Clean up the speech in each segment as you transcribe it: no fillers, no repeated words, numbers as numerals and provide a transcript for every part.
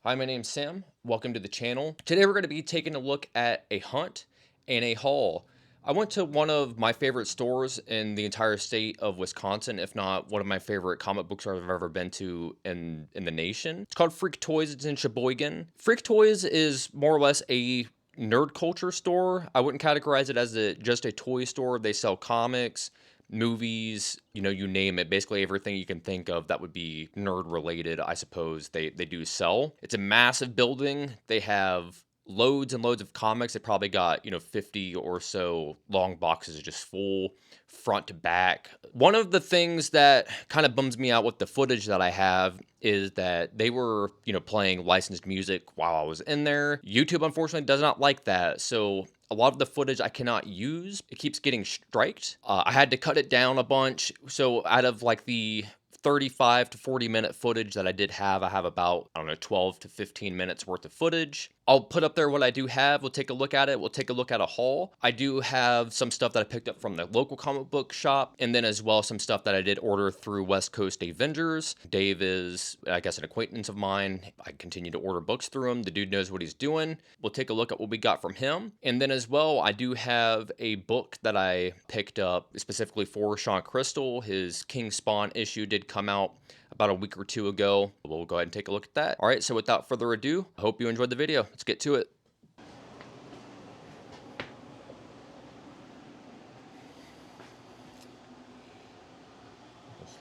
Hi, my name's Sam. Welcome to the channel. Today we're going to be taking a look at a hunt and a haul. I went to one of my favorite stores in the entire state of Wisconsin, if not one of my favorite comic book stores I've ever been to in the nation. It's called Freak Toys. It's in Sheboygan. Freak Toys is more or less a nerd culture store. I wouldn't categorize it as just a toy store. They sell comics, movies, you name it. Basically everything you can think of that would be nerd related, I suppose they do sell. It's a massive building. They have loads and loads of comics. They probably got, 50 or so long boxes just full front to back. One of the things that kind of bums me out with the footage that I have is that they were, playing licensed music while I was in there. YouTube, unfortunately, does not like that. So a lot of the footage I cannot use. It keeps getting striked. I had to cut it down a bunch. So out of like the 35 to 40-minute footage that I did have, I have about, I don't know, 12 to 15 minutes worth of footage. I'll put up there what I do have. We'll take a look at it. We'll take a look at a haul. I do have some stuff that I picked up from the local comic book shop, and then as well some stuff that I did order through West Coast Avengers. Dave is, I guess, an acquaintance of mine. I continue to order books through him. The dude knows what he's doing. We'll take a look at what we got from him. And then as well, I do have a book that I picked up specifically for Shawn Crystal. His King Spawn issue did come out about a week or two ago. We'll go ahead and take a look at that. All right, so without further ado, I hope you enjoyed the video. Let's get to it.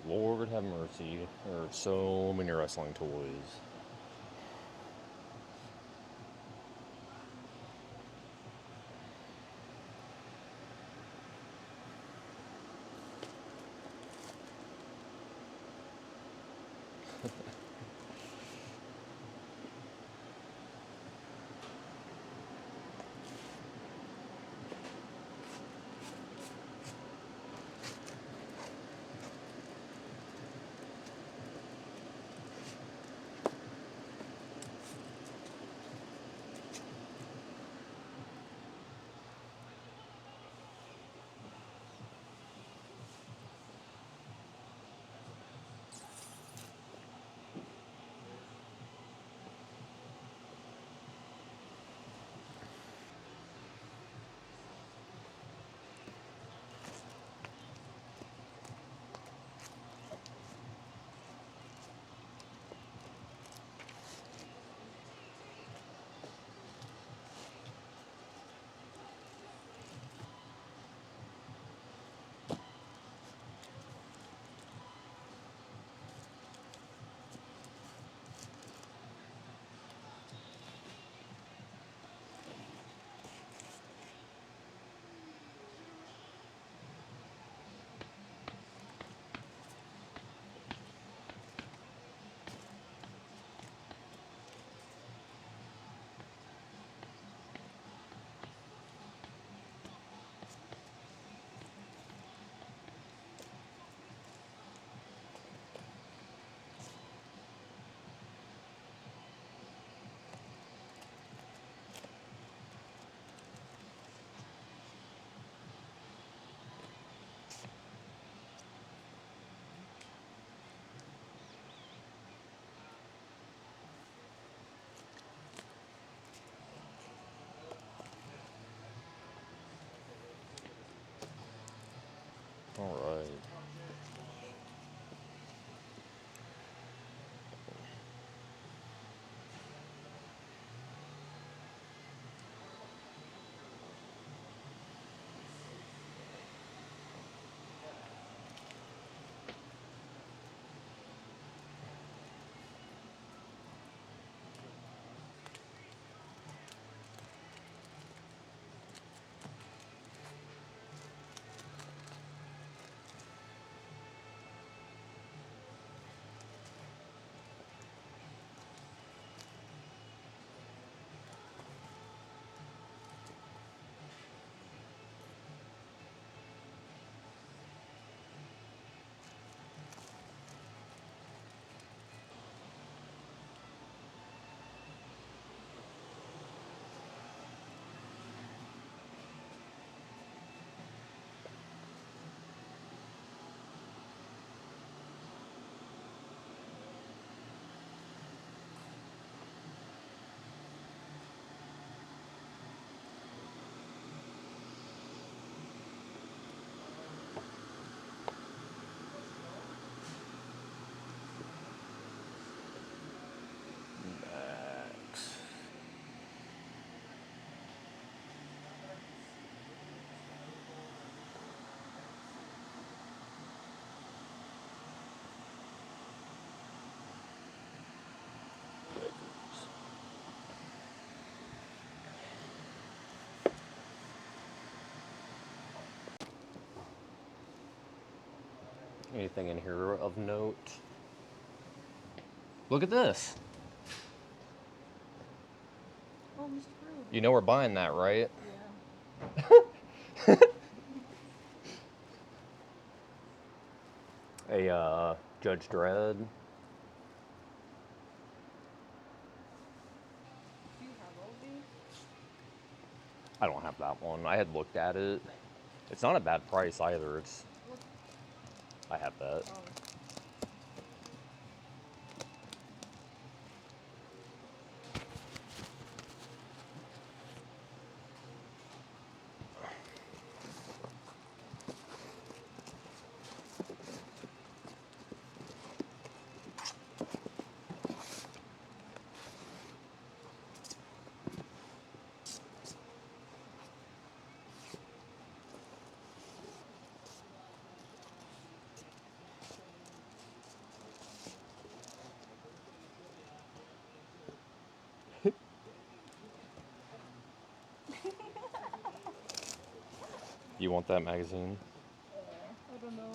Lord have mercy. There are so many wrestling toys. Anything in here of note? Look at this. Oh, Mr. Brew. You know we're buying that, right? Yeah. A Judge Dredd. Do you have all these? I don't have that one. I had looked at it. It's not a bad price either. It's. Look. I have that. Oh. You want that magazine? I don't know.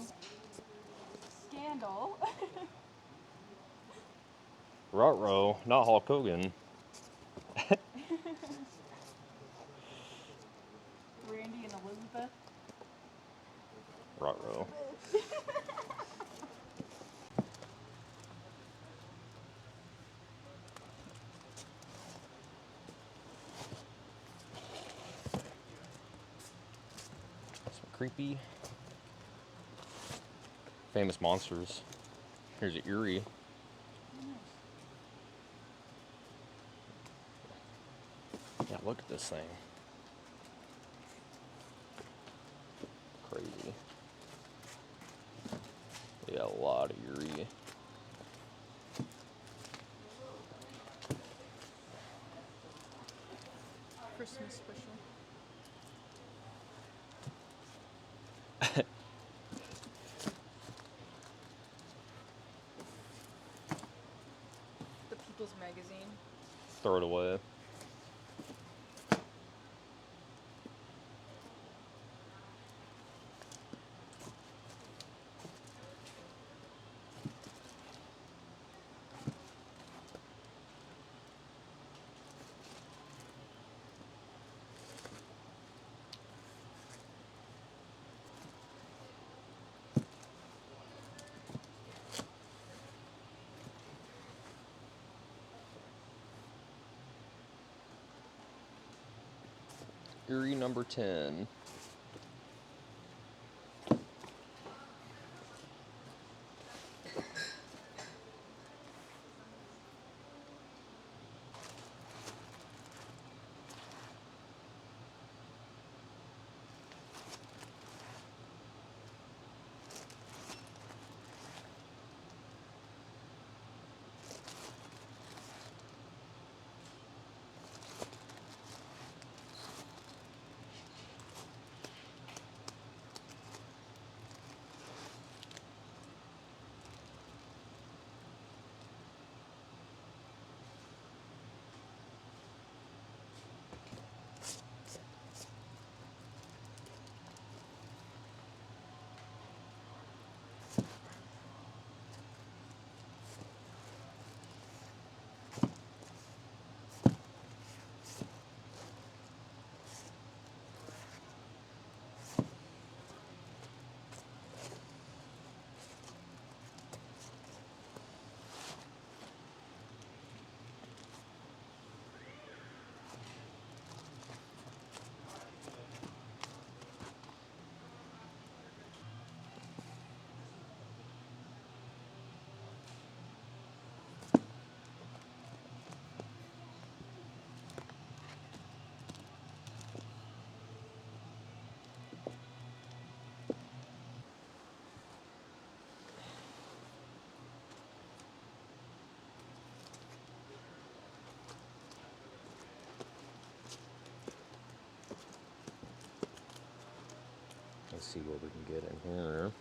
Scandal. Ruh-roh, not Hulk Hogan. Randy and Elizabeth. Ruh-roh. Some creepy. Famous monsters. Here's Eerie. Yeah, look at this thing. Crazy. Yeah, a lot of Eerie. Christmas special. The People's Magazine. Throw it away. Eerie number 10. Let's see what we can get in here.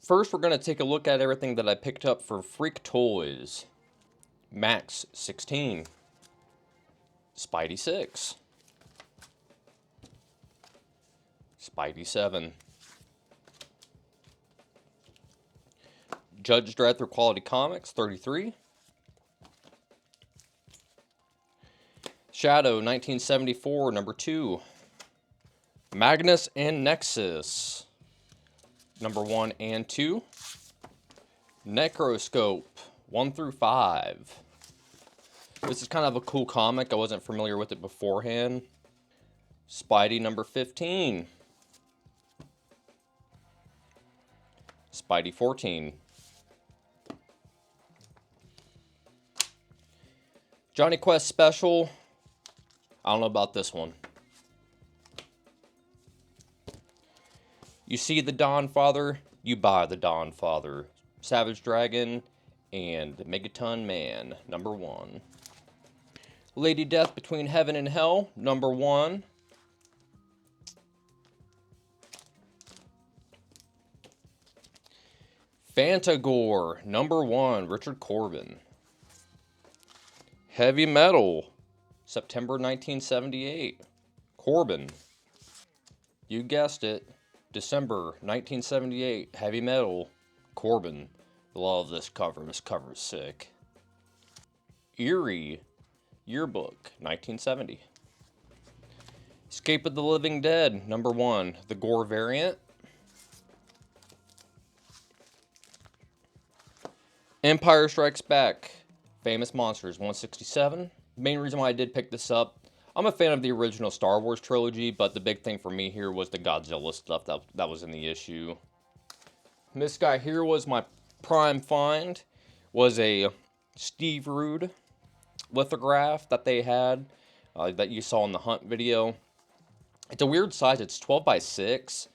First, we're going to take a look at everything that I picked up for Freak Toys. Max 16. Spidey 6. Spidey 7. Judge Dredd through Quality Comics 33. Shadow 1974 number 2. Magnus and Nexus number 1 and 2. Necroscope 1 through 5. This is kind of a cool comic. I wasn't familiar with it beforehand. Spidey number 15. Spidey 14. Johnny Quest Special. I don't know about this one. You see the Dawn Father, you buy the Dawn Father. Savage Dragon and Megaton Man, number 1. Lady Death Between Heaven and Hell, number 1. Fantagore, number 1, Richard Corbin. Heavy Metal, September 1978, Corbin. You guessed it, December 1978, Heavy Metal, Corbin. Love this cover. This cover is sick. Eerie, Yearbook, 1970. Escape of the Living Dead, number 1, the Gore variant. Empire Strikes Back, Famous Monsters, 167. Main reason why I did pick this up, I'm a fan of the original Star Wars trilogy, but the big thing for me here was the Godzilla stuff that was in the issue. This guy here was my prime find, was a Steve Rude lithograph that they had, that you saw in the Hunt video. It's a weird size, it's 12 by 6.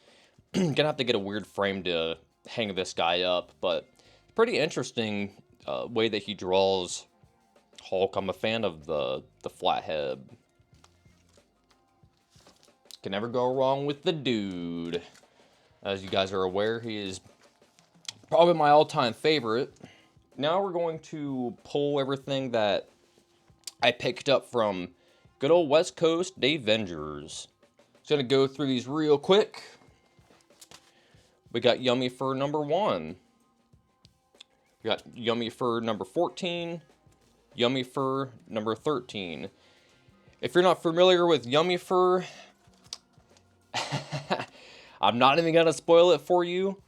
Gonna have to get a weird frame to hang this guy up, but pretty interesting way that he draws Hulk. I'm a fan of the flathead. Can never go wrong with the dude. As you guys are aware, he is probably my all-time favorite. Now we're going to pull everything that I picked up from good old West Coast Dave Vengers. Just gonna go through these real quick. We got Yummy Fur number 1. We got Yummy Fur number 14. Yummy Fur number 13. If you're not familiar with Yummy Fur, I'm not even gonna spoil it for you.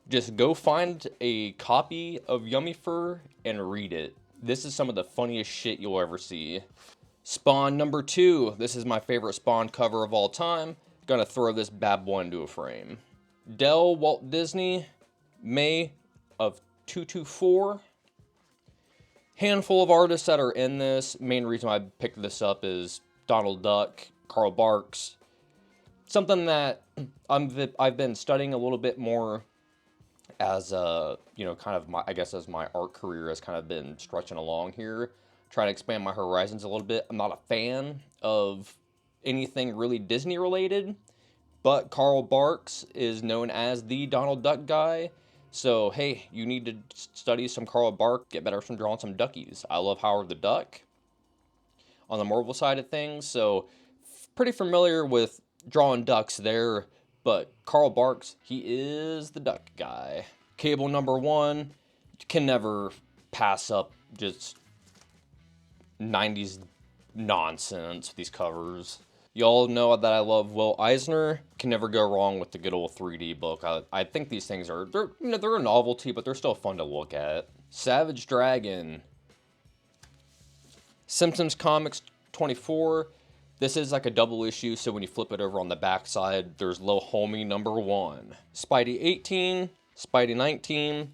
Just go find a copy of Yummy Fur and read it. This is some of the funniest shit you'll ever see. Spawn number 2. This is my favorite Spawn cover of all time. Gonna throw this bad boy into a frame. Dell Walt Disney, May of 224. Handful of artists that are in this. Main reason why I picked this up is Donald Duck, Carl Barks. Something that I've been studying a little bit more as kind of my, I guess as my art career has kind of been stretching along here, trying to expand my horizons a little bit. I'm not a fan of anything really Disney related, but Carl Barks is known as the Donald Duck guy. So, hey, you need to study some Carl Barks, get better from drawing some duckies. I love Howard the Duck on the Marvel side of things, so pretty familiar with drawing ducks there, but Carl Barks, he is the duck guy. Cable number 1, can never pass up just 90s nonsense, these covers. Y'all know that I love Will Eisner. Can never go wrong with the good old 3D book. I think these things are, they're a novelty, but they're still fun to look at. Savage Dragon. Simpsons Comics 24. This is like a double issue, so when you flip it over on the back side, there's Lil Homie number 1. Spidey 18, Spidey 19,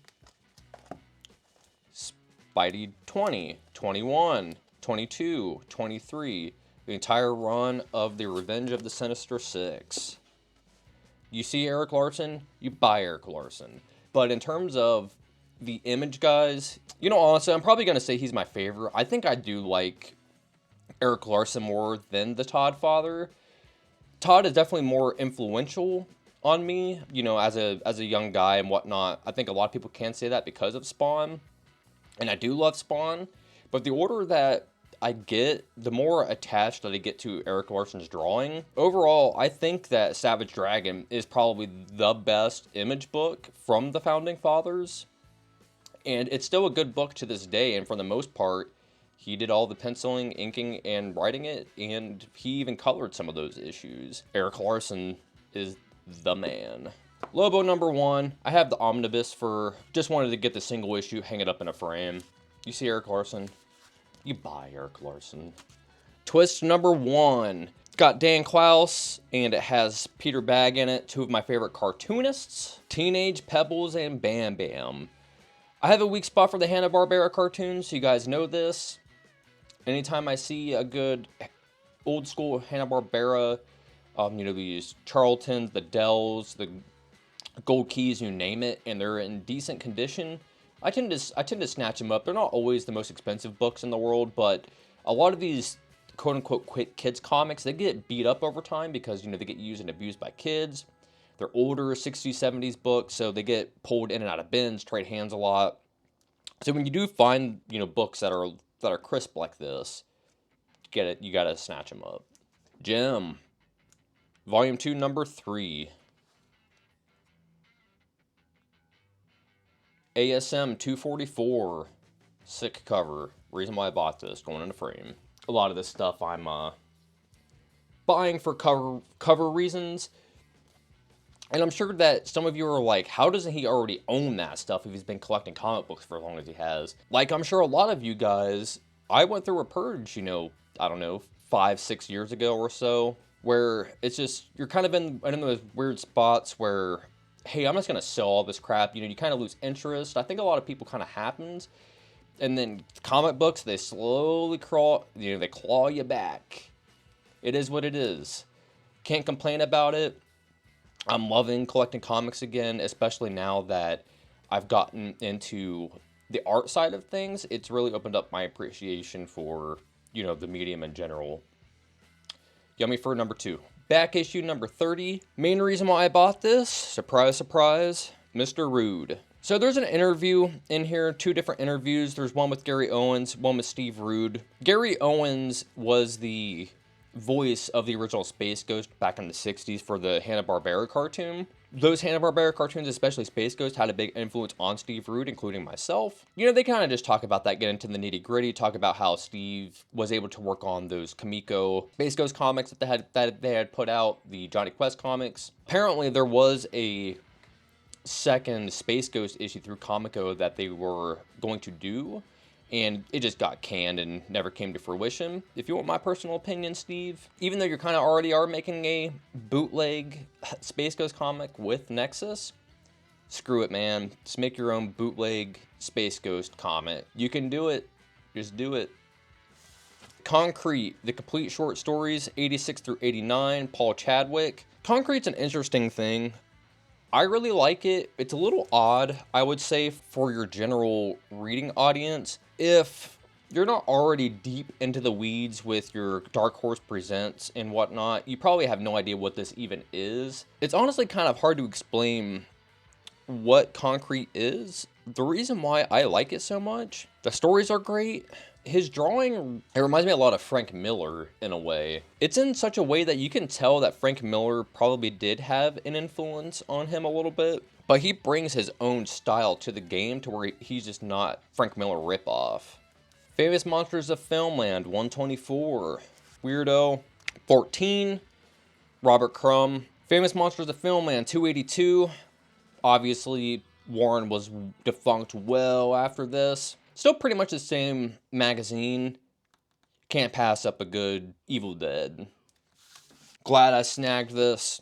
Spidey 20, 21, 22, 23. The entire run of the Revenge of the Sinister Six. You see Eric Larson, you buy Eric Larson. But in terms of the Image guys, honestly, I'm probably going to say he's my favorite. I think I do like Eric Larson more than the Todd father. Todd is definitely more influential on me, you know, as a young guy and whatnot. I think a lot of people can say that because of Spawn, and I do love Spawn, but the order that I get, the more attached that I get to Eric Larson's drawing. Overall, I think that Savage Dragon is probably the best Image book from the Founding Fathers, and it's still a good book to this day, and for the most part, he did all the penciling, inking, and writing it, and he even colored some of those issues. Eric Larson is the man. Lobo number 1. I have the omnibus for, just wanted to get the single issue, hang it up in a frame. You see Eric Larson? You buy Eric Larson. Twist number 1. It's got Dan Klaus, and it has Peter Bagg in it, 2 of my favorite cartoonists, Teenage Pebbles and Bam Bam. I have a weak spot for the Hanna-Barbera cartoons, so you guys know this. Anytime I see a good old school Hanna-Barbera, you know, these Charltons, the Dells, the Gold Keys, you name it, and they're in decent condition, I tend to snatch them up. They're not always the most expensive books in the world, but a lot of these quote-unquote quick kids comics, they get beat up over time because, you know, they get used and abused by kids. They're older, 60s, 70s books, so they get pulled in and out of bins, trade hands a lot. So when you do find, you know, books that are crisp like this, you gotta snatch them up. Gem. Volume 2, number 3. ASM 244. Sick cover. Reason why I bought this, going in a frame. A lot of this stuff I'm buying for cover reasons. And I'm sure that some of you are like, how doesn't he already own that stuff if he's been collecting comic books for as long as he has? Like, I'm sure a lot of you guys, I went through a purge, you know, I don't know, 5-6 years ago or so, where it's just, you're kind of in those weird spots where, hey, I'm just going to sell all this crap. You know, you kind of lose interest. I think a lot of people kind of happens. And then comic books, they slowly claw you back. It is what it is. Can't complain about it. I'm loving collecting comics again, especially now that I've gotten into the art side of things. It's really opened up my appreciation for, you know, the medium in general. Yummy Fur number 2. Back issue number 30. Main reason why I bought this, surprise, surprise, Mr. Rude. So there's an interview in here, 2 different interviews. There's one with Gary Owens, one with Steve Rude. Gary Owens was the voice of the original Space Ghost back in the 60s for the Hanna-Barbera cartoon. Those Hanna-Barbera cartoons, especially Space Ghost, had a big influence on Steve Rude, including myself. You know, they kind of just talk about that, get into the nitty-gritty, talk about how Steve was able to work on those Kamiko Space Ghost comics that they had put out, the Johnny Quest comics. Apparently, there was a second Space Ghost issue through Kamiko that they were going to do, and it just got canned and never came to fruition. If you want my personal opinion, Steve, even though you're kind of already are making a bootleg Space Ghost comic with Nexus, screw it, man. Just make your own bootleg Space Ghost comic. You can do it. Just do it. Concrete, the complete short stories, 86 through 89, Paul Chadwick. Concrete's an interesting thing. I really like it. It's a little odd, I would say, for your general reading audience. If you're not already deep into the weeds with your Dark Horse Presents and whatnot, you probably have no idea what this even is. It's honestly kind of hard to explain what Concrete is. The reason why I like it so much, the stories are great. His drawing, it reminds me a lot of Frank Miller in a way. It's in such a way that you can tell that Frank Miller probably did have an influence on him a little bit, but he brings his own style to the game to where he's just not Frank Miller ripoff. Famous Monsters of Filmland, 124. Weirdo, 14. Robert Crumb. Famous Monsters of Filmland, 282. Obviously, Warren was defunct well after this. Still pretty much the same magazine. Can't pass up a good Evil Dead. Glad I snagged this.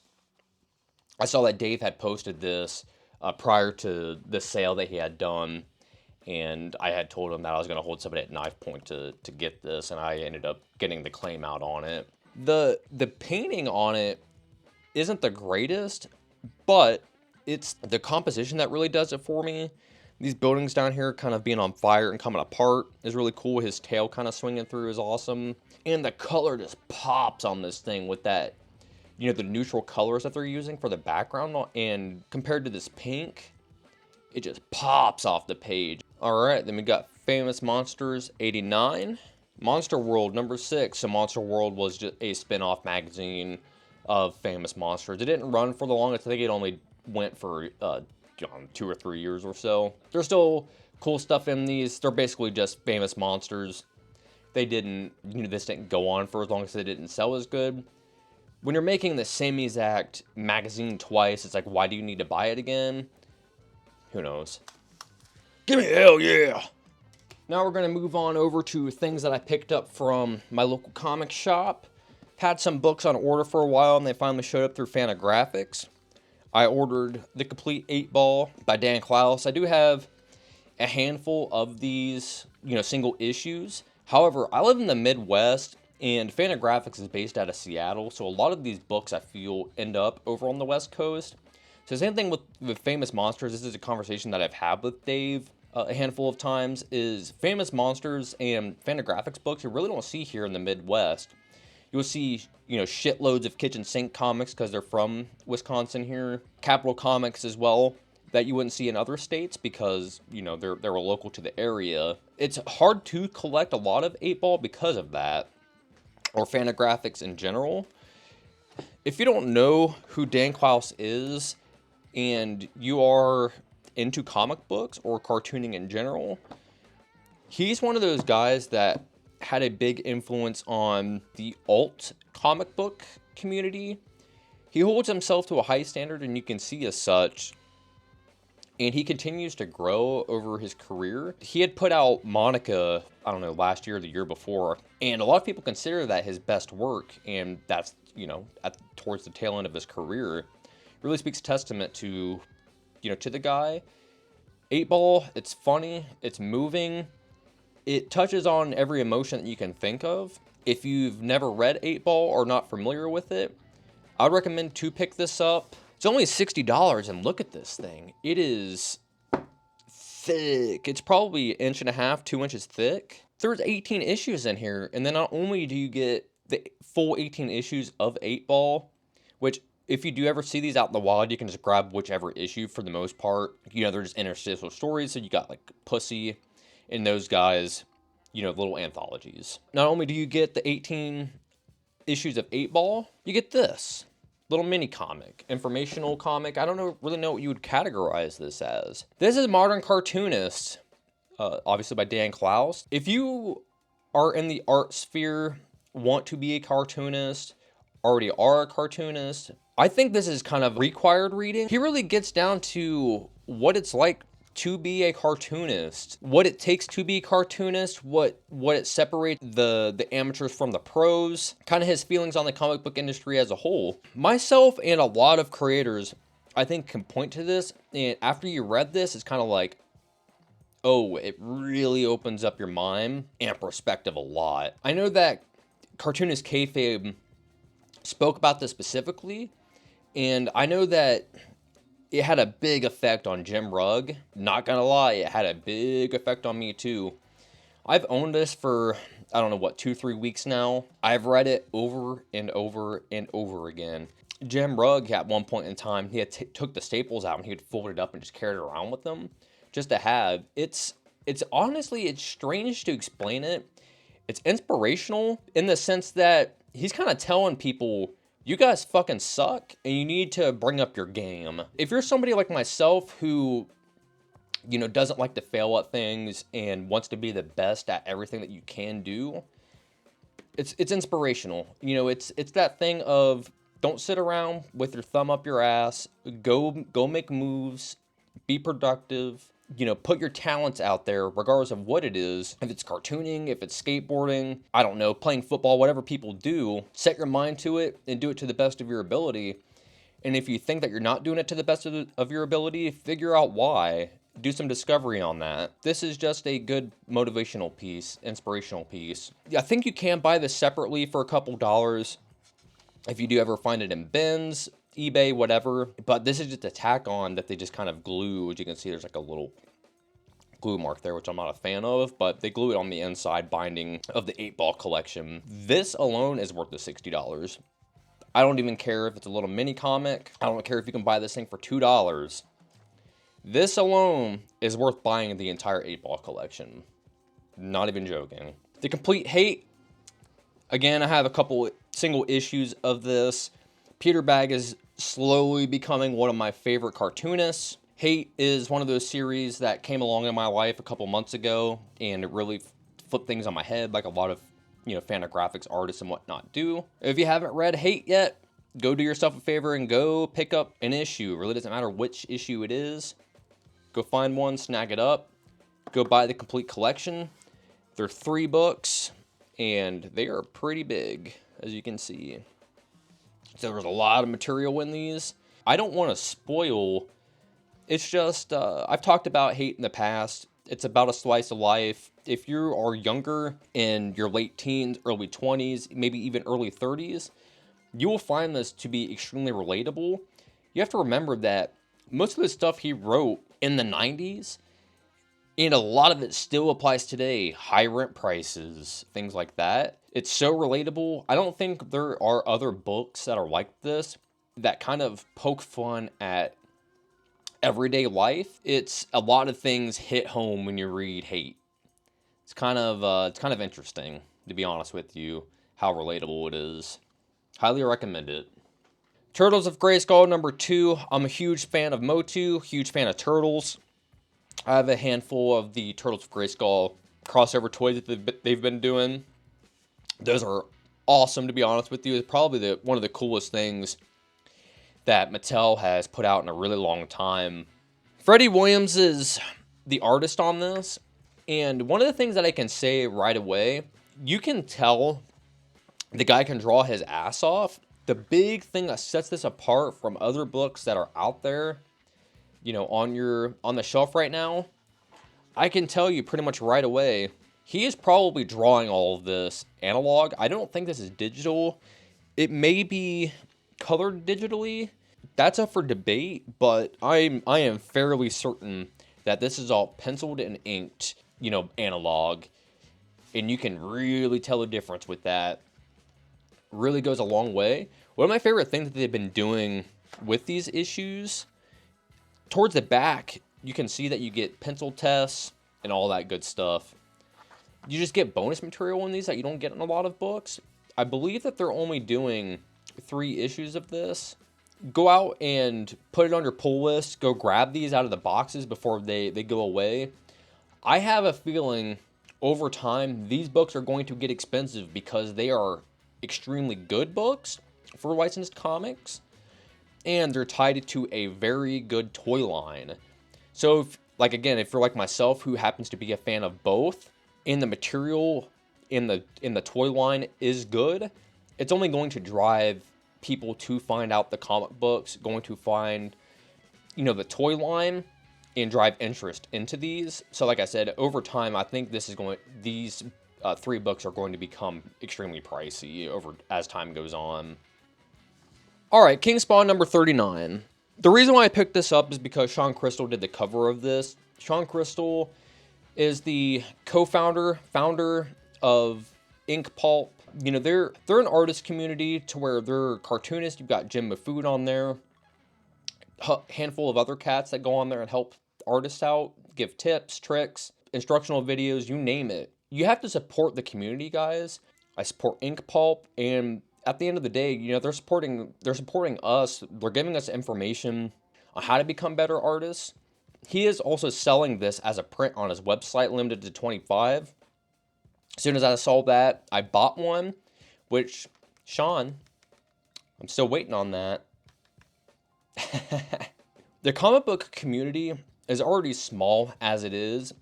I saw that Dave had posted this prior to the sale that he had done, and I had told him that I was going to hold somebody at knife point to get this, and I ended up getting the claim out on it. The painting on it isn't the greatest, but it's the composition that really does it for me. These buildings down here kind of being on fire and coming apart is really cool. His tail kind of swinging through is awesome. And the color just pops on this thing with that the neutral colors that they're using for the background, and compared to this pink, it just pops off the page. All right, then we got Famous Monsters 89. Monster World number 6. So Monster World was just a spin-off magazine of Famous Monsters. It didn't run for the longest. I think it only went for 2 or 3 years or so. There's still cool stuff in these. They're basically just Famous Monsters. They didn't, this didn't go on for as long as they didn't sell as good. When you're making the same exact magazine twice, it's like, why do you need to buy it again? Who knows? Give me hell yeah! Now we're going to move on over to things that I picked up from my local comic shop. Had some books on order for a while, and they finally showed up through Fantagraphics. I ordered The Complete 8-Ball by Dan Clowes. I do have a handful of these, single issues. However, I live in the Midwest, and Fantagraphics is based out of Seattle, so a lot of these books I feel end up over on the West Coast. So same thing with Famous Monsters. This is a conversation that I've had with Dave a handful of times, is Famous Monsters and Fantagraphics books you really don't see here in the Midwest. You'll see, shitloads of kitchen sink comics because they're from Wisconsin here. Capital Comics as well, that you wouldn't see in other states because, they're local to the area. It's hard to collect a lot of 8-Ball because of that, or Fantagraphics in general. If you don't know who Dan Clowes is, and you are into comic books or cartooning in general, he's one of those guys that had a big influence on the alt comic book community. He holds himself to a high standard, and you can see as such, and he continues to grow over his career. He had put out Monica, I don't know, last year or the year before, and a lot of people consider that his best work, and that's, towards the tail end of his career. It really speaks testament to, to the guy. 8-Ball, it's funny, it's moving, it touches on every emotion that you can think of. If you've never read 8-Ball or not familiar with it, I would recommend to pick this up. It's only $60, and look at this thing. It is thick. It's probably 1.5 inches, 2 inches thick. There's 18 issues in here, and then not only do you get the full 18 issues of 8-Ball, which if you do ever see these out in the wild, you can just grab whichever issue for the most part. They're just interstitial stories, so you got like Pussy and those guys, little anthologies. Not only do you get the 18 issues of 8-Ball, you get this little mini comic, informational comic. I don't really know what you would categorize this as. This is Modern Cartoonist, obviously by Dan Clowes. If you are in the art sphere, want to be a cartoonist, already are a cartoonist, I think this is kind of required reading. He really gets down to what it's like to be a cartoonist, what it takes to be a cartoonist, what it separates the amateurs from the pros, kind of his feelings on the comic book industry as a whole. Myself and a lot of creators, I think, can point to this, and after you read this, it's kind of like, oh, it really opens up your mind and perspective a lot. I know that cartoonist kayfabe spoke about this specifically, and I know that it had a big effect on Jim Rugg. Not gonna lie, it had a big effect on me too. I've owned this for, I don't know, 2-3 weeks now. I've read it over and over and over again. Jim Rugg, at one point in time, he had took the staples out and he would fold it up and just carry it around with them, just to have. It's honestly, it's strange to explain it. It's inspirational in the sense that he's kind of telling people, you guys fucking suck, and you need to bring up your game. If you're somebody like myself who, doesn't like to fail at things and wants to be the best at everything that you can do, it's inspirational. It's that thing of, don't sit around with your thumb up your ass. Go make moves. Be productive. Put your talents out there, regardless of what it is. If it's cartooning, if it's skateboarding, I don't know, playing football, whatever people do, set your mind to it and do it to the best of your ability. And if you think that you're not doing it to the best of your ability, figure out why. Do some discovery on that. This is just a good motivational piece, inspirational piece. I think you can buy this separately for a couple dollars if you do ever find it in bins, eBay, whatever. But this is just a tack on that they just kind of glue. As you can see, there's like a little glue mark there, which I'm not a fan of, but they glue it on the inside binding of the 8-Ball collection. This alone is worth the $60. I don't even care if it's a little mini comic. I don't care if you can buy this thing for $2. This alone is worth buying the entire 8-ball collection. Not even joking. The Complete Hate. Again, I have a couple single issues of this. Peter Bagge is slowly becoming one of my favorite cartoonists. Hate is one of those series that came along in my life a couple months ago, and it really flipped things on my head like a lot of, Fantagraphics artists and whatnot do. If you haven't read Hate yet, go do yourself a favor and go pick up an issue. It really doesn't matter which issue it is. Go find one, snag it up. Go buy the complete collection. They're 3 books, and they are pretty big, as you can see. So there's a lot of material in these. I don't want to spoil. It's just, I've talked about Hate in the past. It's about a slice of life. If you are younger, in your late teens, early 20s, maybe even early 30s, you will find this to be extremely relatable. You have to remember that most of the stuff he wrote in the 90s, and a lot of it still applies today. High rent prices, things like that. It's so relatable. I don't think there are other books that are like this that kind of poke fun at everyday life. It's a lot of things hit home when you read Hate. It's kind of interesting, to be honest with you, how relatable it is. Highly recommend it. Turtles of Grayskull #2. I'm a huge fan of Motu, huge fan of Turtles. I have a handful of the Turtles of Grayskull crossover toys that they've been doing. Those are awesome, to be honest with you. It's probably one of the coolest things that Mattel has put out in a really long time. Freddie Williams is the artist on this, and one of the things that I can say right away, you can tell the guy can draw his ass off. The big thing that sets this apart from other books that are out there, on the shelf right now, I can tell you pretty much right away, he is probably drawing all of this analog. I don't think this is digital. It may be colored digitally. That's up for debate, but I am fairly certain that this is all penciled and inked, analog. And you can really tell the difference with that. Really goes a long way. One of my favorite things that they've been doing with these issues, towards the back, you can see that you get pencil tests and all that good stuff. You just get bonus material in these that you don't get in a lot of books. I believe that they're only doing 3 issues of this. Go out and put it on your pull list. Go grab these out of the boxes before they go away. I have a feeling over time these books are going to get expensive because they are extremely good books for licensed comics, and they're tied to a very good toy line. So if you're like myself, who happens to be a fan of both, and the material in the toy line is good, it's only going to drive people to find out the comic books, going to find the toy line, and drive interest into these. So like I said, over time, I think these 3 books are going to become extremely pricey as time goes on. All right, King Spawn #39. The reason why I picked this up is because Shawn Crystal did the cover of this. Shawn Crystal is the founder of Ink Pulp. They're an artist community to where they're cartoonists. You've got Jim Mafood on there, a handful of other cats that go on there and help artists out, give tips, tricks, instructional videos, you name it. You have to support the community, guys. I support Ink Pulp, and at the end of the day, they're supporting us. They're giving us information on how to become better artists. He is also selling this as a print on his website, limited to 25. As soon as I saw that, I bought one, which, Sean, I'm still waiting on that. The comic book community is already small as it is,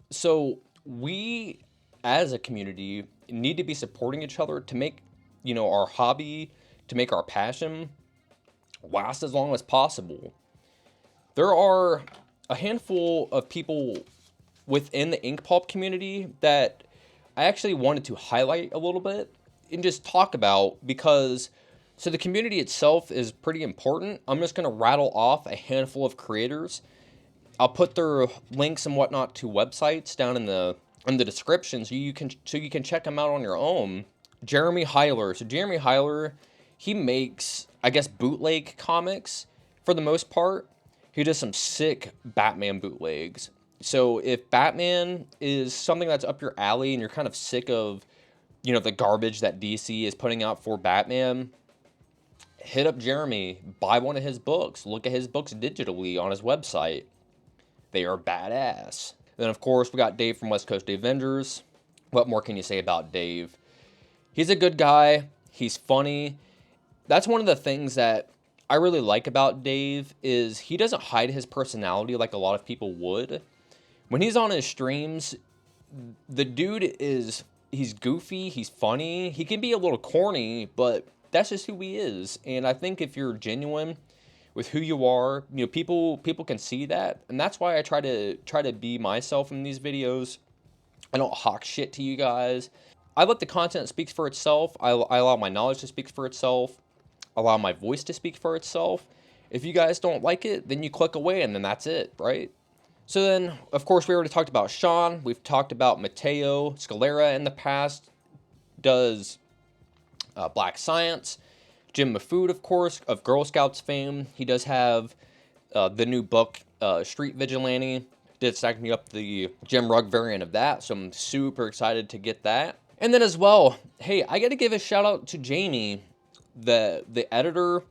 so we, as a community, need to be supporting each other to make, our hobby, to make our passion last as long as possible. There are a handful of people within the Ink Pulp community that I actually wanted to highlight a little bit and just talk about, because so the community itself is pretty important. I'm just going to rattle off a handful of creators. I'll put their links and whatnot to websites down in the description so you can check them out on your own. Jeremy Heiler. So Jeremy Heiler, he makes, I guess, bootleg comics for the most part. He does some sick Batman bootlegs. So if Batman is something that's up your alley and you're kind of sick of, you know, the garbage that DC is putting out for Batman, hit up Jeremy, buy one of his books, look at his books digitally on his website. They are badass. Then, of course, we got Dave from West Coast Avengers. What more can you say about Dave? He's a good guy. He's funny. That's one of the things that I really like about Dave is he doesn't hide his personality like a lot of people would. When he's on his streams, the dude he's goofy, he's funny. He can be a little corny, but that's just who he is. And I think if you're genuine with who you are, you know, people can see that. And that's why I try to be myself in these videos. I don't hawk shit to you guys. I let the content speak for itself. I allow my knowledge to speak for itself. Allow my voice to speak for itself. If you guys don't like it, then you click away and then that's it, right? So then, of course, we already talked about Shawn. We've talked about Mateo Scalera in the past. Does Black Science. Jim Mafood, of course, of Girl Scouts fame. He does have the new book, Street Vigilante. Did stack me up the Jim Rugg variant of that, so I'm super excited to get that. And then as well, hey, I got to give a shout out to Jamie, the editor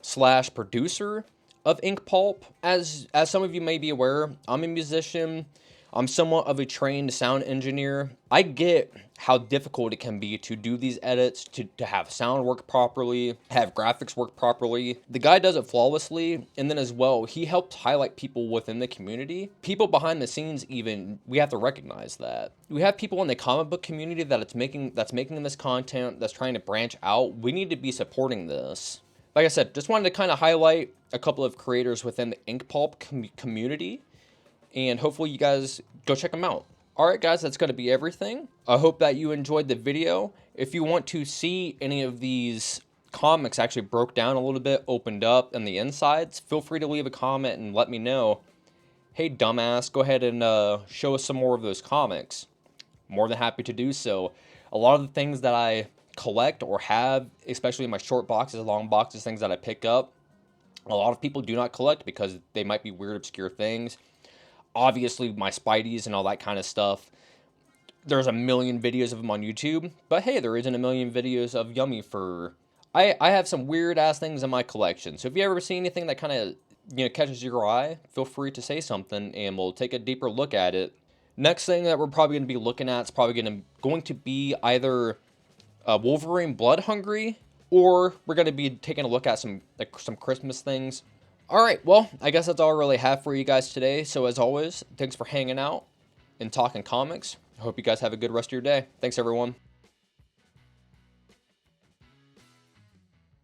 slash producer of Ink Pulp. As some of you may be aware, I'm a musician. I'm somewhat of a trained sound engineer. I get how difficult it can be to do these edits, to have sound work properly, have graphics work properly. The guy does it flawlessly, and then as well, he helped highlight people within the community. People behind the scenes even, we have to recognize that. We have people in the comic book community that's making this content, that's trying to branch out. We need to be supporting this. Like I said, just wanted to kind of highlight a couple of creators within the Ink Pulp community. And hopefully you guys go check them out. Alright guys, that's going to be everything. I hope that you enjoyed the video. If you want to see any of these comics actually broke down a little bit, opened up, and the insides, feel free to leave a comment and let me know. Hey dumbass, go ahead and show us some more of those comics. More than happy to do so. A lot of the things that I collect or have, especially in my short boxes, long boxes, things that I pick up, a lot of people do not collect because they might be weird, obscure things. Obviously, my Spideys and all that kind of stuff, there's a million videos of them on YouTube, but hey, there isn't a million videos of Yummy for... I have some weird-ass things in my collection, so if you ever see anything that kind of, you know, catches your eye, feel free to say something, and we'll take a deeper look at it. Next thing that we're probably going to be looking at is probably going to be either Wolverine Blood Hungry, or we're going to be taking a look at some Christmas things. Alright, well, I guess that's all I really have for you guys today. So as always, thanks for hanging out and talking comics. I hope you guys have a good rest of your day. Thanks, everyone.